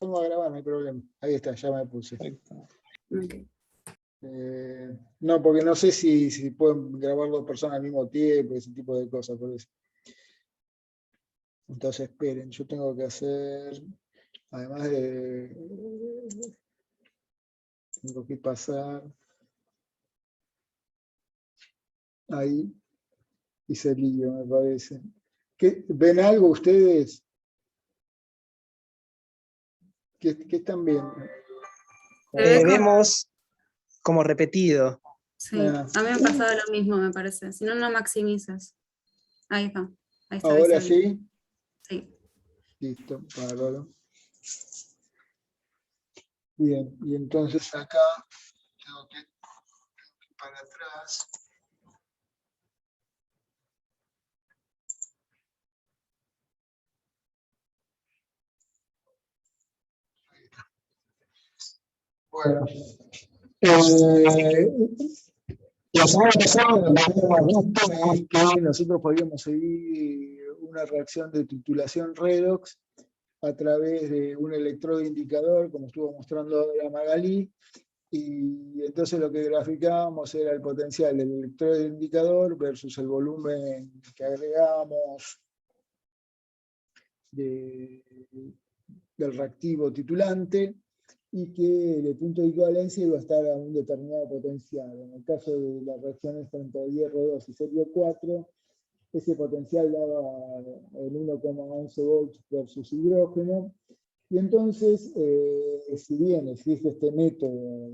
pongo a grabar, no hay problema. Ahí está, ya me puse. Perfecto. Ok. No, porque no sé si pueden grabar dos personas al mismo tiempo, ese tipo de cosas, por eso. Entonces, esperen, yo tengo que hacer, además de, tengo que pasar ahí, hice el lío, me parece. ¿Ven algo ustedes? ¿Qué están viendo? Se ve como- Vemos como repetido. Sí, Ah. a mí me pasaba lo mismo, me parece. Si no, no maximizas. Ahí está. Ahí está. ¿Ahora ahí se ve. sí? Sí. Listo, bárbaro. Bien, y entonces acá tengo que ir para atrás. Bueno, la semana pasada lo que habíamos visto es que nosotros podíamos seguir una reacción de titulación redox a través de un electrodo indicador, como estuvo mostrando ahora Magalí, y entonces lo que graficábamos era el potencial del electrodo indicador versus el volumen que agregamos del reactivo titulante, y que el punto de equivalencia iba a estar a un determinado potencial. En el caso de las reacciones entre hierro 2 y serio 4, ese potencial daba el 1,11 volts versus hidrógeno. Y entonces, si bien existe este método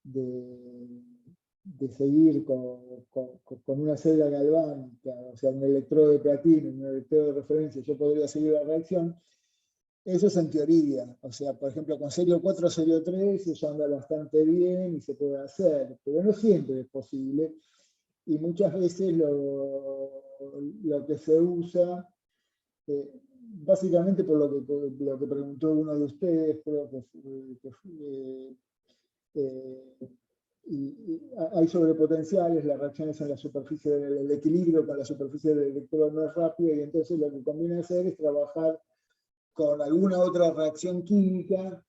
de seguir con una celda galvánica, o sea, un electrodo de platino, un electrodo de referencia, yo podría seguir la reacción. Eso es en teoría, o sea, por ejemplo, con serio 4 o serio 3 eso anda bastante bien y se puede hacer, pero no siempre es posible, y muchas veces lo que se usa, básicamente por lo que preguntó uno de ustedes, creo y hay sobrepotenciales, las reacciones en la superficie del equilibrio con la superficie del electrodo no es rápido, y entonces lo que conviene hacer es trabajar con alguna otra reacción química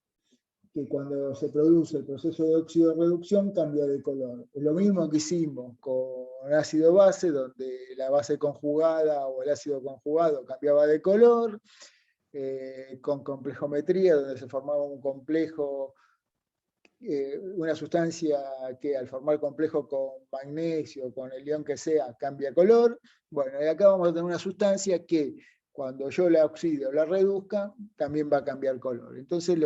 que cuando se produce el proceso de óxido-reducción cambia de color. Es lo mismo que hicimos con ácido-base, donde la base conjugada o el ácido conjugado cambiaba de color, con complejometría, donde se formaba un complejo, una sustancia que al formar complejo con magnesio, con el ion que sea, cambia color. Bueno, y acá vamos a tener una sustancia que cuando yo la oxide o la reduzca, también va a cambiar color. Entonces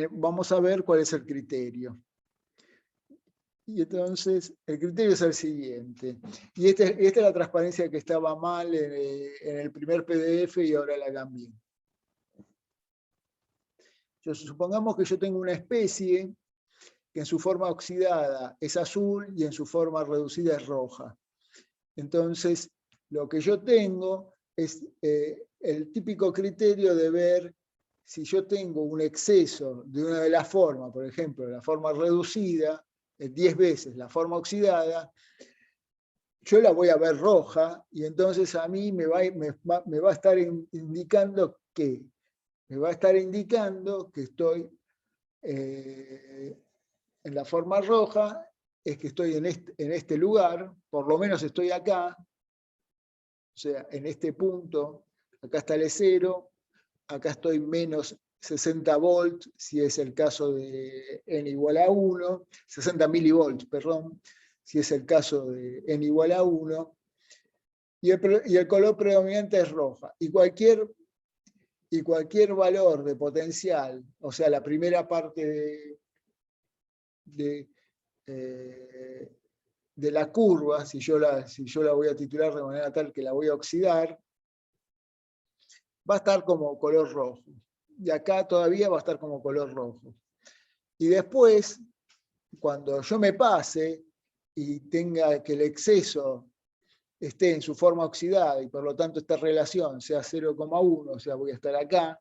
vamos a ver cuál es el criterio. Y entonces el criterio es el siguiente. Y esta es la transparencia que estaba mal en el primer PDF y ahora la cambié. Supongamos que yo tengo una especie que en su forma oxidada es azul y en su forma reducida es roja. Entonces, lo que yo tengo es el típico criterio de ver si yo tengo un exceso de una de las formas, por ejemplo, la forma reducida, 10 veces la forma oxidada, yo la voy a ver roja, y entonces a mí me va a estar indicando que estoy en la forma roja, es que estoy en este lugar, por lo menos estoy acá, o sea, en este punto, acá está el E0, acá estoy menos 60 volts, si es el caso de n igual a 1, 60 milivolts, perdón, si es el caso de n igual a 1, y el color predominante es roja. Y cualquier valor de potencial, o sea, la primera parte de la curva, si yo la voy a titular de manera tal que la voy a oxidar, va a estar como color rojo. Y acá todavía va a estar como color rojo. Y después, cuando yo me pase y tenga que el exceso esté en su forma oxidada y por lo tanto esta relación sea 0,1, o sea, voy a estar acá,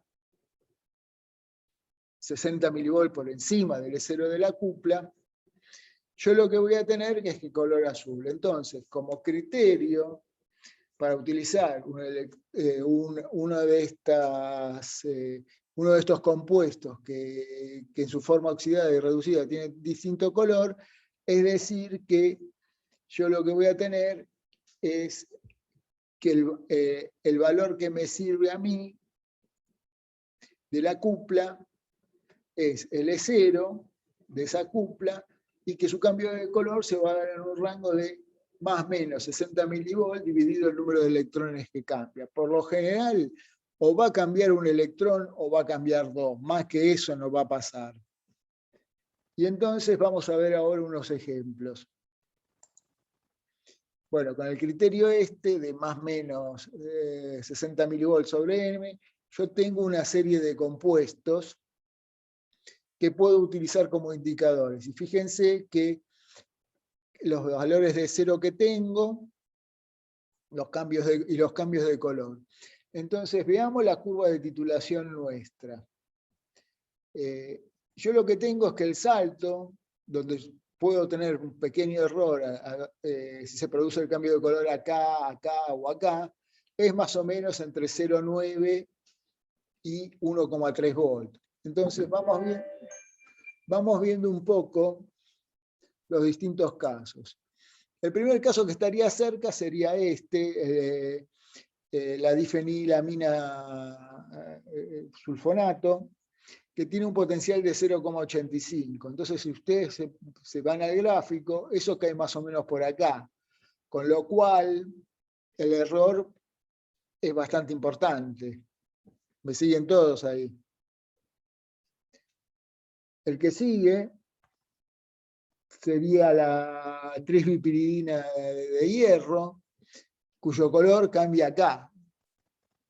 60 milivolts por encima del E0 de la cupla, yo lo que voy a tener es que color azul. Entonces, como criterio para utilizar uno de estos compuestos que en su forma oxidada y reducida tiene distinto color, es decir que yo lo que voy a tener es que el valor que me sirve a mí de la cupla es el E0 de esa cupla y que su cambio de color se va a dar en un rango de más o menos 60 milivolts dividido el número de electrones que cambia. Por lo general, o va a cambiar un electrón o va a cambiar dos. Más que eso no va a pasar. Y entonces vamos a ver ahora unos ejemplos. Bueno, con el criterio de más o menos 60 milivolts sobre M, yo tengo una serie de compuestos que puedo utilizar como indicadores. Y fíjense que los valores de cero que tengo, los cambios de color. Entonces, veamos la curva de titulación nuestra. Yo lo que tengo es que el salto, donde puedo tener un pequeño error si se produce el cambio de color acá, acá o acá, es más o menos entre 0,9 y 1,3 volts. Entonces, vamos viendo un poco los distintos casos. El primer caso que estaría cerca sería la difenilamina sulfonato, que tiene un potencial de 0,85. Entonces, si ustedes se van al gráfico, eso cae más o menos por acá. Con lo cual, el error es bastante importante. ¿Me siguen todos ahí? El que sigue sería la trisbipiridina de hierro, cuyo color cambia acá.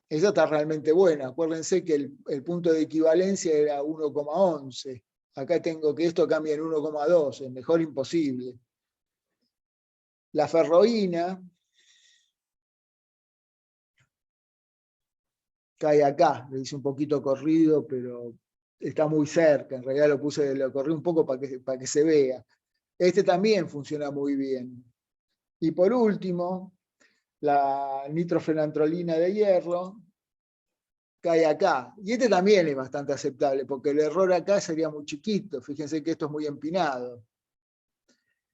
Esa está realmente buena. Acuérdense que el punto de equivalencia era 1,11. Acá tengo que esto cambia en 1,12. Mejor imposible. La ferroína cae acá. Le hice un poquito corrido, pero está muy cerca. En realidad lo corrí un poco para que se vea. Este también funciona muy bien. Y por último, la nitrofenantrolina de hierro cae acá. Y este también es bastante aceptable, porque el error acá sería muy chiquito. Fíjense que esto es muy empinado.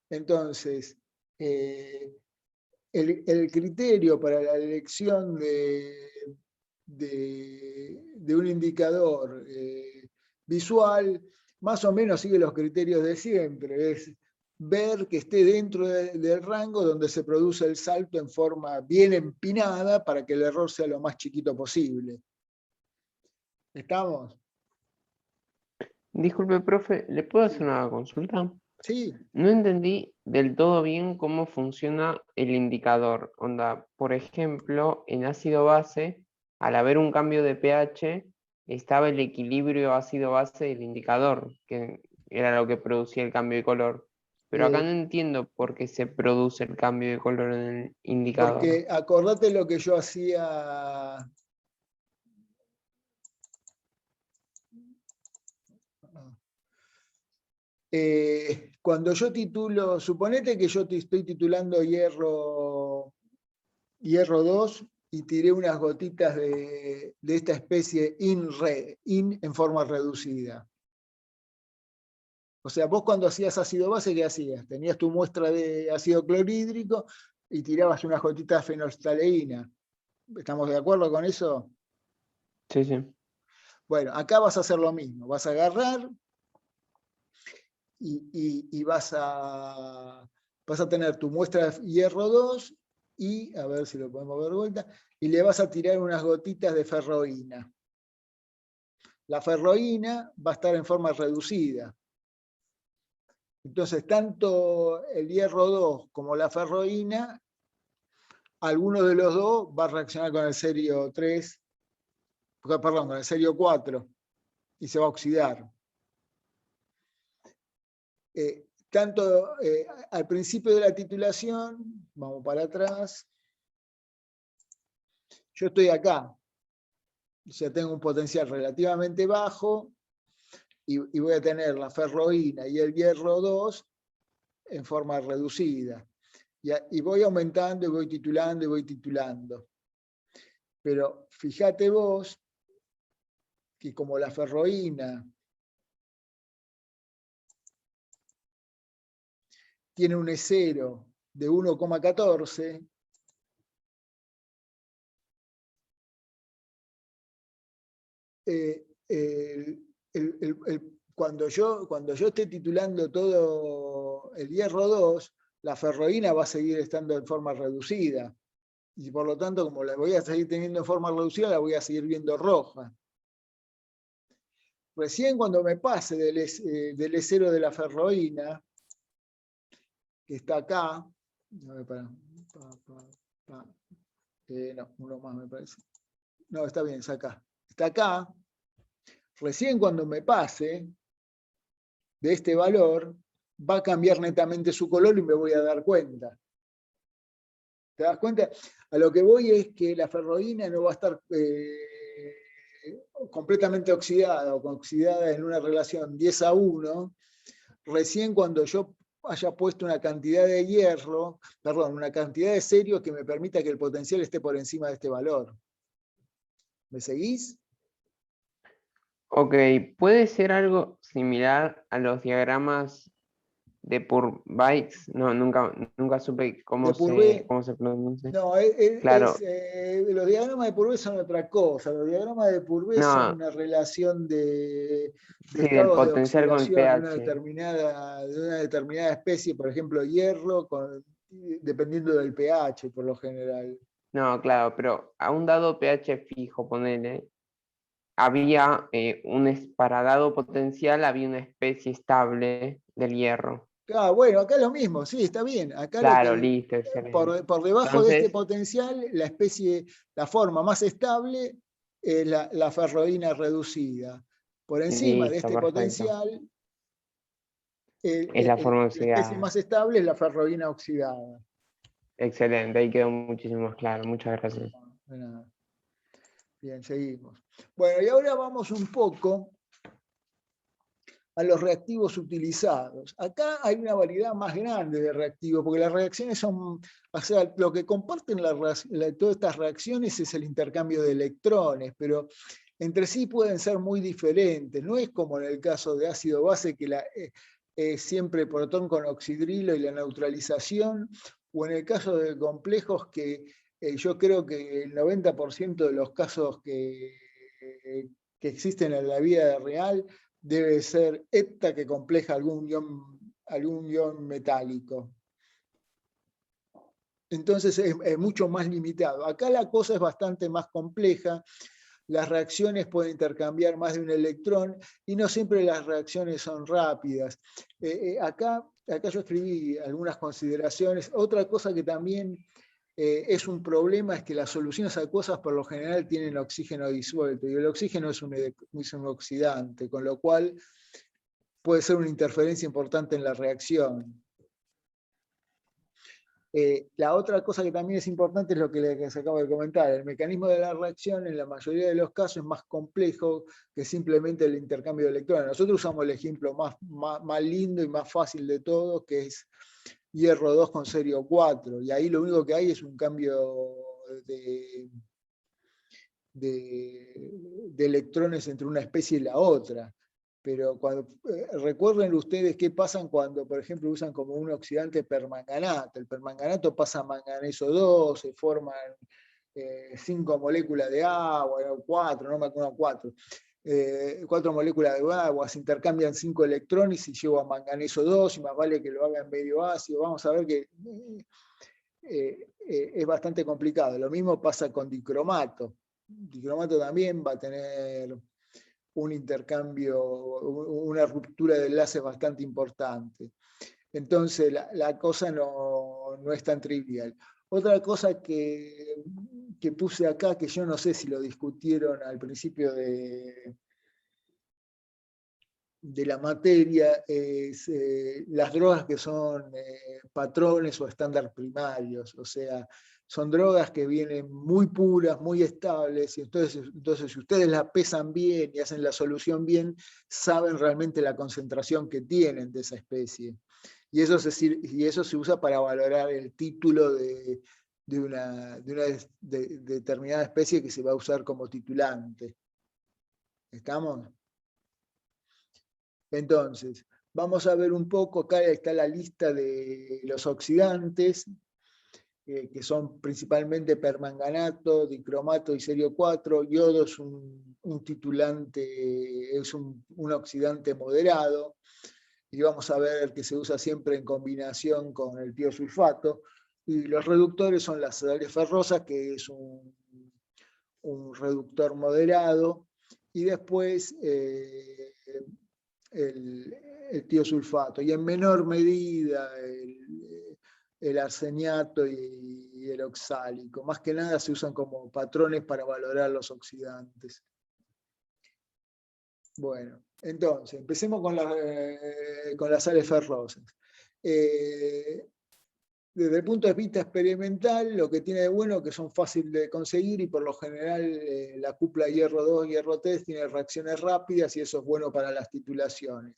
Entonces, el criterio para la elección de un indicador visual más o menos sigue los criterios de siempre. Es ver que esté dentro del rango donde se produce el salto en forma bien empinada para que el error sea lo más chiquito posible. ¿Estamos? Disculpe, profe, ¿le puedo hacer una consulta? Sí. No entendí del todo bien cómo funciona el indicador. Onda, por ejemplo, en ácido base, al haber un cambio de pH, estaba el equilibrio ácido-base del indicador, que era lo que producía el cambio de color. Pero acá no entiendo por qué se produce el cambio de color en el indicador. Porque acordate lo que yo hacía. Cuando yo titulo, suponete que yo te estoy titulando hierro 2 y tiré unas gotitas de esta especie IN en forma reducida. O sea, vos cuando hacías ácido base, ¿qué hacías? Tenías tu muestra de ácido clorhídrico y tirabas unas gotitas de fenolftaleína. ¿Estamos de acuerdo con eso? Sí, sí. Bueno, acá vas a hacer lo mismo. Vas a agarrar y vas a tener tu muestra de hierro 2 y, a ver si lo podemos ver de vuelta, y le vas a tirar unas gotitas de ferroína. La ferroína va a estar en forma reducida. Entonces, tanto el hierro 2 como la ferroína, alguno de los dos va a reaccionar con el serio 3, perdón, con el serio 4, y se va a oxidar. Al principio de la titulación, vamos para atrás, yo estoy acá, o sea, tengo un potencial relativamente bajo y voy a tener la ferroína y el hierro 2 en forma reducida. Y voy aumentando, y voy titulando, y voy titulando. Pero fíjate vos que como la ferroína tiene un E0 de 1,14, cuando yo esté titulando todo el hierro 2, la ferroína va a seguir estando en forma reducida. Y por lo tanto, como la voy a seguir teniendo en forma reducida, la voy a seguir viendo roja. Recién cuando me pase del E0 de la ferroína, que está acá, no, uno más me parece. No, está bien, es acá. Está acá. Recién cuando me pase de este valor, va a cambiar netamente su color y me voy a dar cuenta. ¿Te das cuenta? A lo que voy es que la ferroína no va a estar completamente oxidada o oxidada en una relación 10:1, recién cuando yo haya puesto una cantidad de hierro, perdón, una cantidad de cerio que me permita que el potencial esté por encima de este valor. ¿Me seguís? Ok, puede ser algo similar a los diagramas de Purbaix. No, nunca supe cómo De Purvé, cómo se pronuncia. no, Claro, los diagramas de Purvé son otra cosa. Los diagramas de Purvé son no, una relación de sí, del estados de potencial con el oxidación pH. de una determinada especie, por ejemplo, hierro, dependiendo del pH, por lo general. No, claro, pero a un dado pH fijo, ponele, había para dado potencial había una especie estable del hierro. Ah, bueno, acá lo mismo, sí, está bien. Acá Claro, listo, excelente. por debajo de este Entonces, potencial, la forma más estable es la ferroína reducida. Por encima de listo, este perfecto. potencial, Es la forma la especie oxidada. más estable es la ferroína oxidada. Excelente, ahí quedó muchísimo más claro. Muchas gracias. De nada. Bien, seguimos. Bueno, y ahora vamos un poco a los reactivos utilizados. Acá hay una variedad más grande de reactivos, porque las reacciones son, o sea, lo que comparten todas estas reacciones es el intercambio de electrones, pero entre sí pueden ser muy diferentes. No es como en el caso de ácido-base, que es siempre protón con oxidrilo y la neutralización, o en el caso de complejos que yo creo que el 90% de los casos que existen en la vida real debe ser hepta que compleja algún ion metálico. Entonces es mucho más limitado. Acá la cosa es bastante más compleja. Las reacciones pueden intercambiar más de un electrón y no siempre las reacciones son rápidas. Acá yo escribí algunas consideraciones. Otra cosa que también es un problema es que las soluciones acuosas por lo general tienen oxígeno disuelto y el oxígeno es un oxidante, con lo cual puede ser una interferencia importante en la reacción. La otra cosa que también es importante es lo que les acabo de comentar. El mecanismo de la reacción en la mayoría de los casos es más complejo que simplemente el intercambio de electrones. Nosotros usamos el ejemplo más lindo y más fácil de todos, que es hierro 2 con cerio 4. Y ahí lo único que hay es un cambio de electrones entre una especie y la otra. Pero recuerden ustedes qué pasa cuando, por ejemplo, usan como un oxidante permanganato. El permanganato pasa a manganeso 2, se forman 5 moléculas de agua, 4, no me acuerdo, 4. 4 moléculas de agua, se intercambian 5 electrones y llevo a manganeso 2, y más vale que lo hagan medio ácido. Vamos a ver que es bastante complicado. Lo mismo pasa con dicromato. Dicromato también va a tener un intercambio, una ruptura de enlaces bastante importante. Entonces la cosa no es tan trivial. Otra cosa que puse acá, que yo no sé si lo discutieron al principio de la materia, es las drogas que son patrones o estándar primarios, o sea, son drogas que vienen muy puras, muy estables, y entonces si ustedes la pesan bien y hacen la solución bien, saben realmente la concentración que tienen de esa especie. Y eso se usa para valorar el título de una determinada especie que se va a usar como titulante. ¿Estamos? Entonces, vamos a ver un poco, acá está la lista de los oxidantes, que son principalmente permanganato, dicromato y serio 4. Yodo es un titulante, es un oxidante moderado, y vamos a ver que se usa siempre en combinación con el tiosulfato. Y los reductores son las sales ferrosas, que es un reductor moderado, y después el tiosulfato, y en menor medida el arseniato y el oxálico. Más que nada se usan como patrones para valorar los oxidantes. Bueno, entonces, empecemos con las sales ferrosas. Desde el punto de vista experimental, lo que tiene de bueno es que son fáciles de conseguir, y por lo general la cupla hierro 2, hierro 3 tiene reacciones rápidas, y eso es bueno para las titulaciones.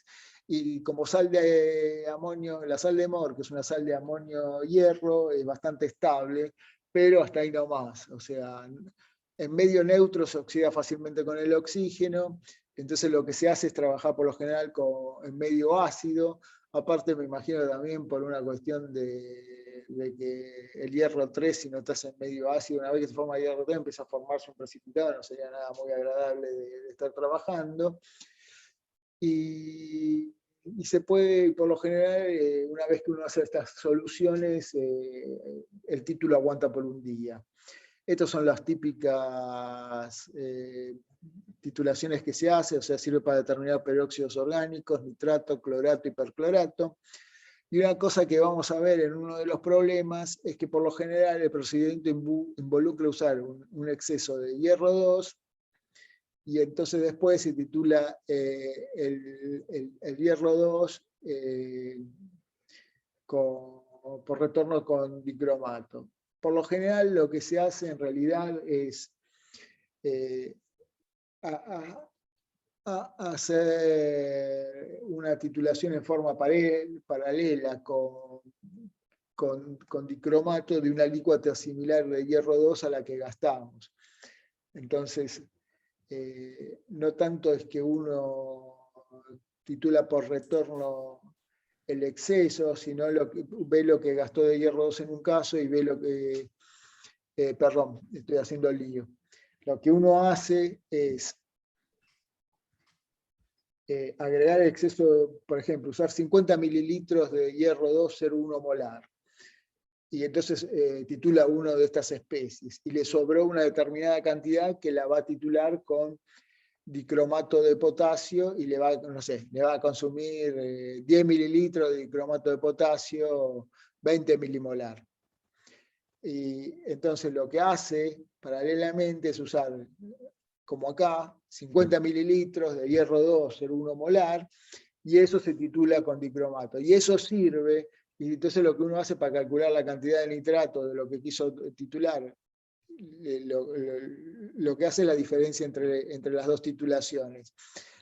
Y como sal de amonio, la sal de Mor, que es una sal de amonio hierro, es bastante estable, pero hasta ahí no más. O sea, en medio neutro se oxida fácilmente con el oxígeno, entonces lo que se hace es trabajar por lo general en medio ácido. Aparte me imagino también por una cuestión de que el hierro 3, si no estás en medio ácido, una vez que se forma el hierro 3 empieza a formarse un precipitado, no sería nada muy agradable de estar trabajando. Y se puede, por lo general, una vez que uno hace estas soluciones, el título aguanta por un día. Estas son las típicas titulaciones que se hace, o sea, sirve para determinar peróxidos orgánicos, nitrato, clorato y perclorato. Y una cosa que vamos a ver en uno de los problemas es que por lo general el procedimiento involucra usar un exceso de hierro 2, y entonces después se titula el hierro 2 por retorno con dicromato. Por lo general lo que se hace en realidad es hacer una titulación en forma paralela con dicromato de una alícuota similar de hierro 2 a la que gastamos. Entonces, no tanto es que uno titula por retorno el exceso, sino ve lo que gastó de hierro 2 en un caso y ve lo que... perdón, estoy haciendo el lío. Lo que uno hace es agregar el exceso, por ejemplo, usar 50 mililitros de hierro 2, 0,1 molar. Y entonces titula uno de estas especies. Y le sobró una determinada cantidad que la va a titular con dicromato de potasio, y le va a consumir 10 mililitros de dicromato de potasio, 20 milimolar. Y entonces lo que hace paralelamente es usar, como acá, 50 mililitros de hierro 2, 0,1 molar, y eso se titula con dicromato. Y eso sirve, y entonces lo que uno hace para calcular la cantidad de nitrato de lo que quiso titular, lo que hace la diferencia entre las dos titulaciones.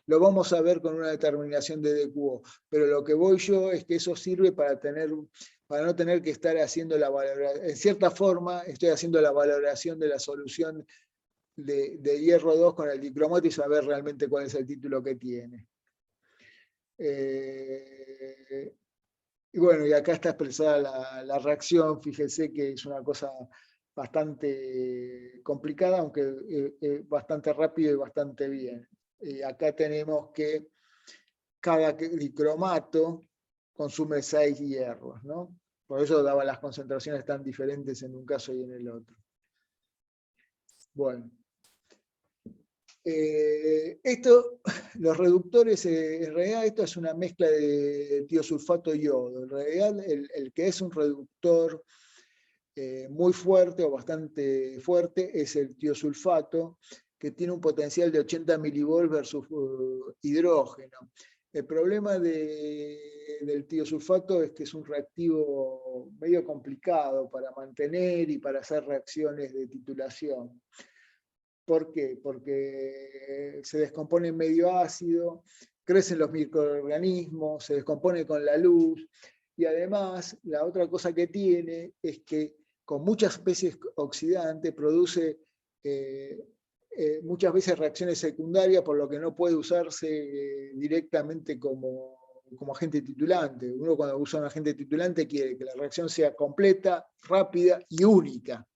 Lo vamos a ver con una determinación de DQO, pero lo que voy yo es que eso sirve para no tener que estar haciendo la valoración. En cierta forma, estoy haciendo la valoración de la solución de hierro 2 con el dicromato y saber realmente cuál es el título que tiene. Y bueno, y acá está expresada la reacción. Fíjense que es una cosa bastante complicada, aunque bastante rápido y bastante bien. Acá tenemos que cada dicromato consume 6 hierros, ¿no? Por eso daban las concentraciones tan diferentes en un caso y en el otro. Bueno. Los reductores, en realidad esto es una mezcla de tiosulfato y yodo. En realidad el que es un reductor muy fuerte o bastante fuerte es el tiosulfato, que tiene un potencial de 80 milivolts versus hidrógeno. El problema del tiosulfato es que es un reactivo medio complicado para mantener y para hacer reacciones de titulación. ¿Por qué? Porque se descompone en medio ácido, crecen los microorganismos, se descompone con la luz, Y además, la otra cosa que tiene es que con muchas especies oxidantes produce muchas veces reacciones secundarias, por lo que no puede usarse directamente como agente titulante. Uno cuando usa un agente titulante quiere que la reacción sea completa, rápida y única.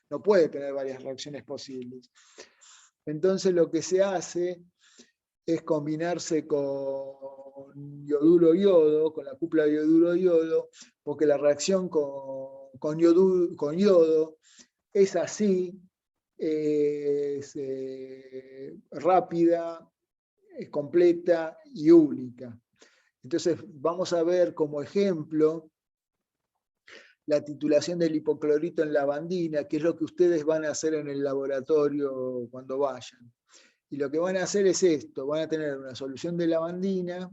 No puede tener varias reacciones posibles. Entonces lo que se hace es combinarse con yoduro-yodo, con la cupla de yoduro-yodo, porque la reacción con yodo es así, es rápida, es completa y única. Entonces vamos a ver como ejemplo la titulación del hipoclorito en lavandina, que es lo que ustedes van a hacer en el laboratorio cuando vayan. Y lo que van a hacer es esto, van a tener una solución de lavandina,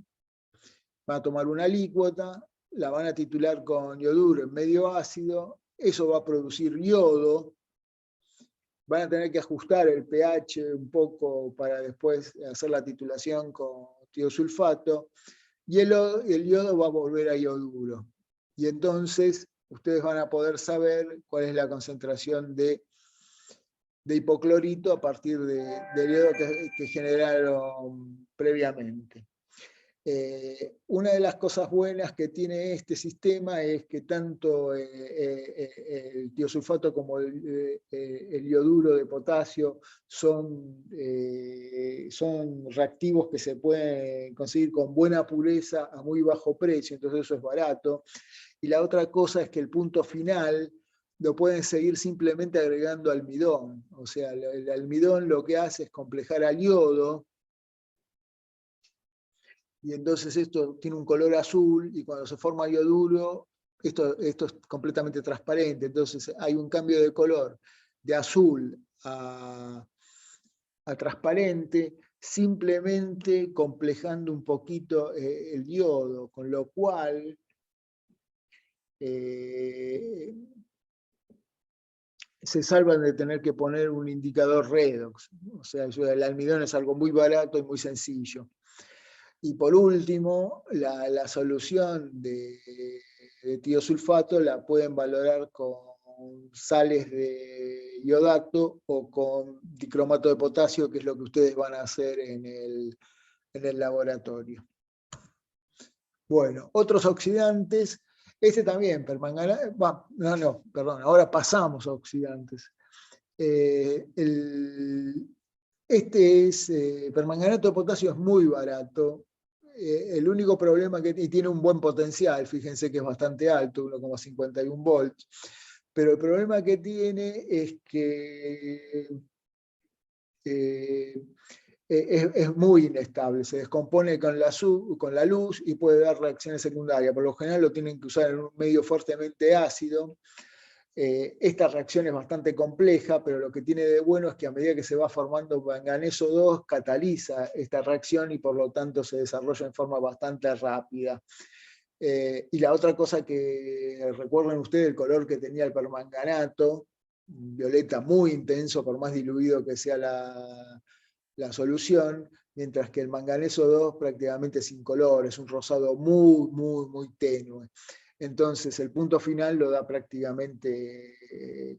van a tomar una alícuota, la van a titular con yoduro en medio ácido, eso va a producir yodo, van a tener que ajustar el pH un poco para después hacer la titulación con tiosulfato, y el yodo va a volver a yoduro. Y entonces ustedes van a poder saber cuál es la concentración de hipoclorito a partir del yodo que generaron previamente. Una de las cosas buenas que tiene este sistema es que tanto el tiosulfato como el yoduro de potasio son reactivos que se pueden conseguir con buena pureza a muy bajo precio, entonces eso es barato. Y la otra cosa es que el punto final lo pueden seguir simplemente agregando almidón. O sea, el almidón lo que hace es complejar al yodo, y entonces esto tiene un color azul, y cuando se forma yoduro, esto es completamente transparente, entonces hay un cambio de color de azul a transparente, simplemente complejando un poquito el yodo, con lo cual se salvan de tener que poner un indicador redox. O sea, el almidón es algo muy barato y muy sencillo. Y por último, la solución de tiosulfato la pueden valorar con sales de iodato o con dicromato de potasio, que es lo que ustedes van a hacer en el laboratorio. Bueno, otros oxidantes. Este también, permanganato. Perdón, ahora pasamos a oxidantes. Permanganato de potasio es muy barato. El único problema y tiene un buen potencial, fíjense que es bastante alto, 1,51 volts, pero el problema que tiene es que es muy inestable, se descompone con la luz y puede dar reacciones secundarias. Por lo general lo tienen que usar en un medio fuertemente ácido. Esta reacción es bastante compleja, pero lo que tiene de bueno es que a medida que se va formando manganeso 2, cataliza esta reacción y por lo tanto se desarrolla en forma bastante rápida. Y la otra cosa que recuerden ustedes, el color que tenía el permanganato, violeta muy intenso, por más diluido que sea la solución, mientras que el manganeso 2 prácticamente sin color, es un rosado muy, muy, muy tenue. Entonces el punto final lo da prácticamente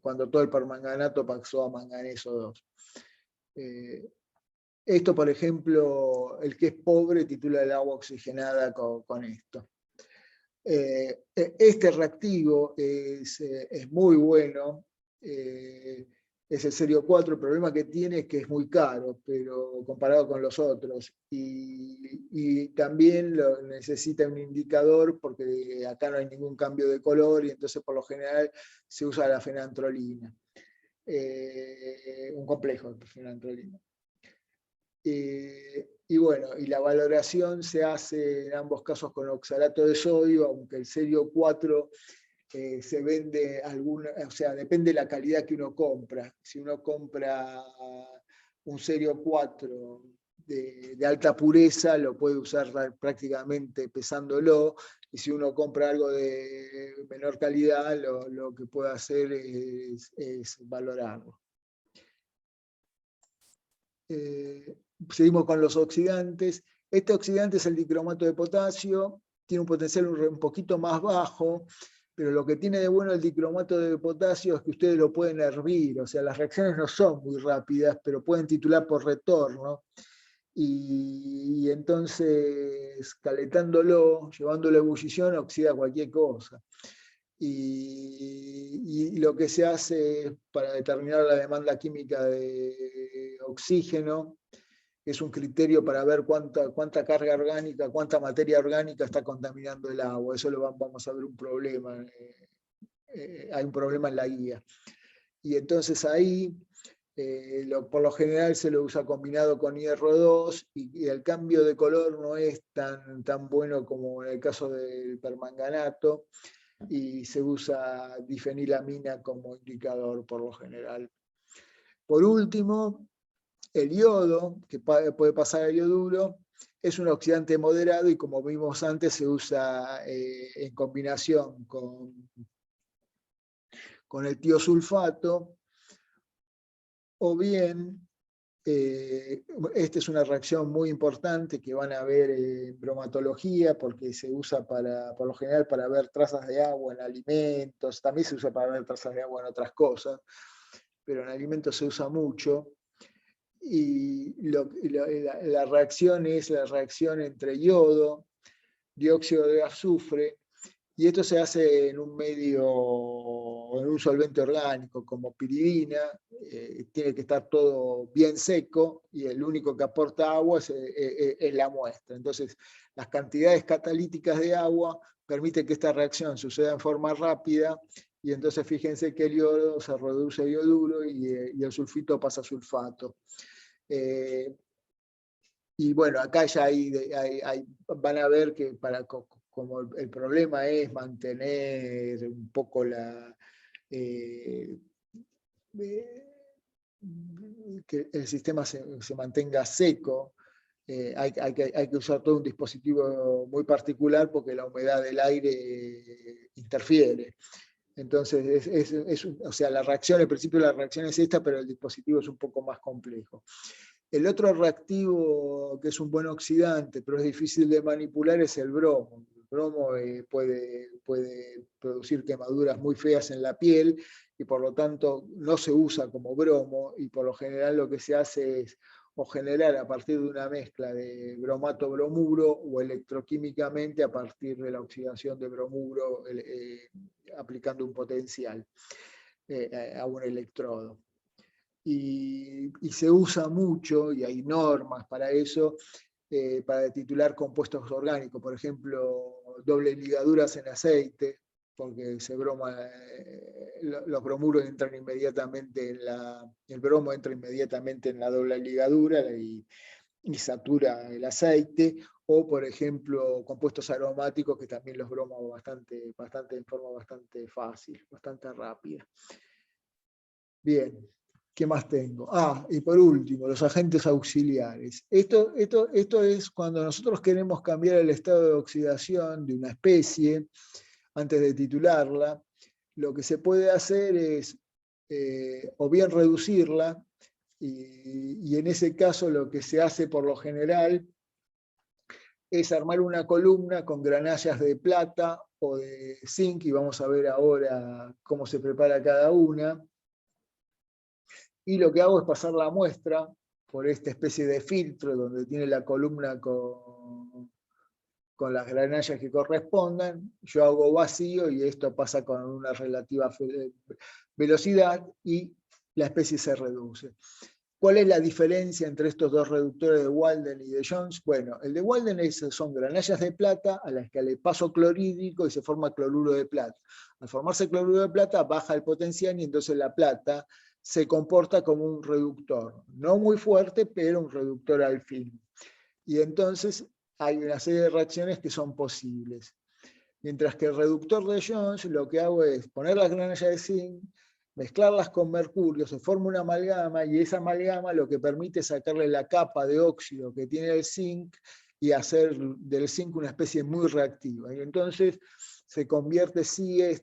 cuando todo el permanganato pasó a manganeso 2. Esto, por ejemplo, el que es pobre titula el agua oxigenada con esto. Este reactivo es muy bueno, es el serio 4, el problema que tiene es que es muy caro, pero comparado con los otros, y también necesita un indicador porque acá no hay ningún cambio de color y entonces por lo general se usa la fenantrolina, un complejo de fenantrolina. Y bueno, y la valoración se hace en ambos casos con oxalato de sodio, aunque el serio 4 se vende o sea, depende de la calidad que uno compra. Si uno compra un serio 4 de alta pureza, lo puede usar prácticamente pesándolo, y si uno compra algo de menor calidad, lo que puede hacer es valorarlo. Seguimos con los oxidantes. Este oxidante es el dicromato de potasio. tiene un potencial un poquito más bajo, pero lo que tiene de bueno el dicromato de potasio es que ustedes lo pueden hervir, o sea, las reacciones no son muy rápidas, pero pueden titular por retorno. Y entonces, calentándolo, llevándolo a ebullición, oxida cualquier cosa. Y lo que se hace para determinar la demanda química de oxígeno es un criterio para ver cuánta carga orgánica, cuánta materia orgánica está contaminando el agua. Eso vamos a ver un problema. Hay un problema en la guía. Y entonces ahí, por lo general se lo usa combinado con hierro 2 y el cambio de color no es tan bueno como en el caso del permanganato, y se usa difenilamina como indicador por lo general. Por último, el yodo, que puede pasar a yoduro, es un oxidante moderado y como vimos antes se usa en combinación con el tiosulfato, o bien, esta es una reacción muy importante que van a ver en bromatología porque se usa por lo general para ver trazas de agua en alimentos, también se usa para ver trazas de agua en otras cosas, pero en alimentos se usa mucho. Y la reacción es la reacción entre yodo, dióxido de azufre, y esto se hace en un medio, en un solvente orgánico como piridina. Tiene que estar todo bien seco y el único que aporta agua es la muestra. Entonces, las cantidades catalíticas de agua permiten que esta reacción suceda en forma rápida, y entonces fíjense que el yodo se reduce a yoduro y el sulfito pasa a sulfato. Y bueno, acá ya van a ver que como el problema es mantener un poco que el sistema se mantenga seco, hay que usar todo un dispositivo muy particular porque la humedad del aire interfiere. Entonces, o sea, la reacción, al principio la reacción es esta, pero el dispositivo es un poco más complejo. El otro reactivo que es un buen oxidante, pero es difícil de manipular, es el bromo. El bromo puede producir quemaduras muy feas en la piel y por lo tanto no se usa como bromo, y por lo general lo que se hace es o generar a partir de una mezcla de bromato-bromuro o electroquímicamente a partir de la oxidación de bromuro aplicando un potencial a un electrodo. Y se usa mucho, y hay normas para eso, para titular compuestos orgánicos, por ejemplo, doble ligaduras en aceite, porque los bromuros entran inmediatamente el bromo entra inmediatamente en la doble ligadura y satura el aceite, o por ejemplo compuestos aromáticos que también los broman en forma bastante fácil, bastante rápida. Bien. ¿Qué más tengo? Y por último, los agentes auxiliares. Esto es cuando nosotros queremos cambiar el estado de oxidación de una especie antes de titularla. Lo que se puede hacer es o bien reducirla, y en ese caso lo que se hace por lo general es armar una columna con granallas de plata o de zinc, y vamos a ver ahora cómo se prepara cada una. Y lo que hago es pasar la muestra por esta especie de filtro donde tiene la columna con las granallas que correspondan. Yo hago vacío y esto pasa con una relativa velocidad y la especie se reduce. ¿Cuál es la diferencia entre estos dos reductores de Walden y de Jones? Bueno, el de Walden son granallas de plata a las que le paso clorhídrico y se forma cloruro de plata. Al formarse cloruro de plata baja el potencial y entonces la plata se comporta como un reductor. No muy fuerte, pero un reductor al fin. Y entonces hay una serie de reacciones que son posibles. Mientras que el reductor de Jones, lo que hago es poner las granallas de zinc, mezclarlas con mercurio, se forma una amalgama, y esa amalgama lo que permite es sacarle la capa de óxido que tiene el zinc y hacer del zinc una especie muy reactiva. Y entonces se convierte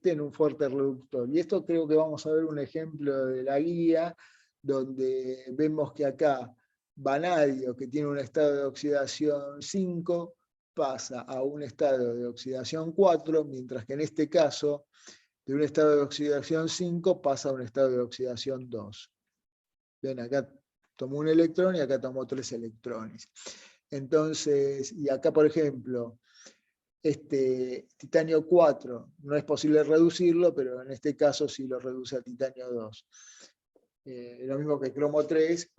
en un fuerte reductor. Y esto creo que vamos a ver un ejemplo de la guía, donde vemos que acá vanadio, que tiene un estado de oxidación 5, pasa a un estado de oxidación 4, mientras que en este caso, de un estado de oxidación 5 pasa a un estado de oxidación 2. Ven, acá tomó un electrón y acá tomó 3 electrones. Entonces, y acá por ejemplo, este titanio 4 no es posible reducirlo, pero en este caso sí lo reduce a titanio 2. Lo mismo que cromo 3,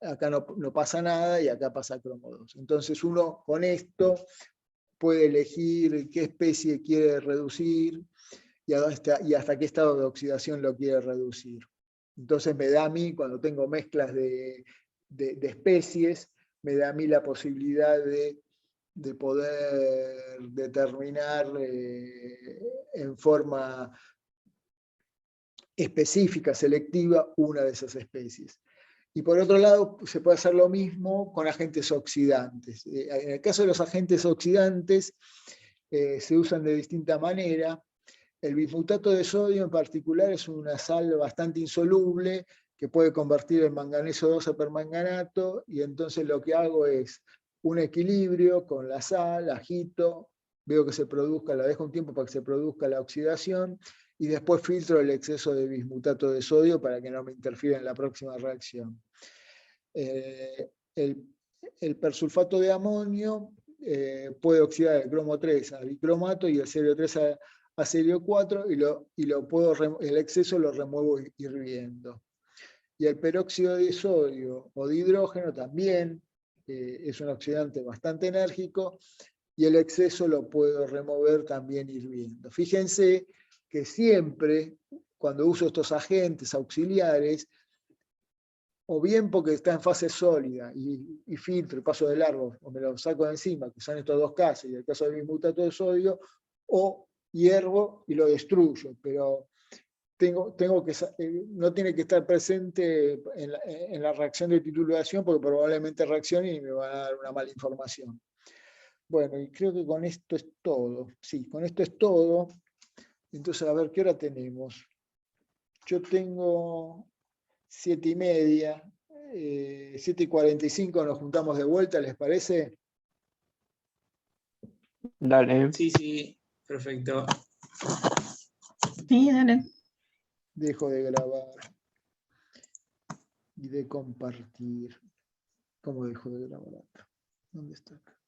acá no pasa nada y acá pasa cromo 2. Entonces uno con esto puede elegir qué especie quiere reducir y hasta qué estado de oxidación lo quiere reducir. Entonces me da a mí, cuando tengo mezclas de especies, me da a mí la posibilidad de poder determinar en forma específica, selectiva, una de esas especies. Y por otro lado, se puede hacer lo mismo con agentes oxidantes. En el caso de los agentes oxidantes, se usan de distinta manera. El bismutato de sodio en particular es una sal bastante insoluble que puede convertir en manganeso 2 a permanganato, y entonces lo que hago es un equilibrio con la sal, agito, veo que se produzca, la dejo un tiempo para que se produzca la oxidación, y después filtro el exceso de bismutato de sodio para que no me interfiera en la próxima reacción. El persulfato de amonio puede oxidar el cromo 3 a bicromato y el cerio 3 a cerio 4, y el exceso lo remuevo hirviendo. Y el peróxido de sodio o de hidrógeno también es un oxidante bastante enérgico, y el exceso lo puedo remover también hirviendo. Fíjense que siempre, cuando uso estos agentes auxiliares, o bien porque está en fase sólida y filtro y paso de largo, o me lo saco de encima, que son estos dos casos, y el caso del bismutato de sodio, o hiervo y lo destruyo, pero tengo que, no tiene que estar presente en la reacción de titulación, porque probablemente reaccione y me va a dar una mala información. Bueno, y creo que con esto es todo. Sí, con esto es todo. Entonces, a ver, ¿qué hora tenemos? Yo tengo 7:30, 7:45 nos juntamos de vuelta, ¿les parece? Dale. Sí, perfecto. Sí, dale. Dejo de grabar y de compartir. ¿Cómo dejo de grabar acá? ¿Dónde está acá?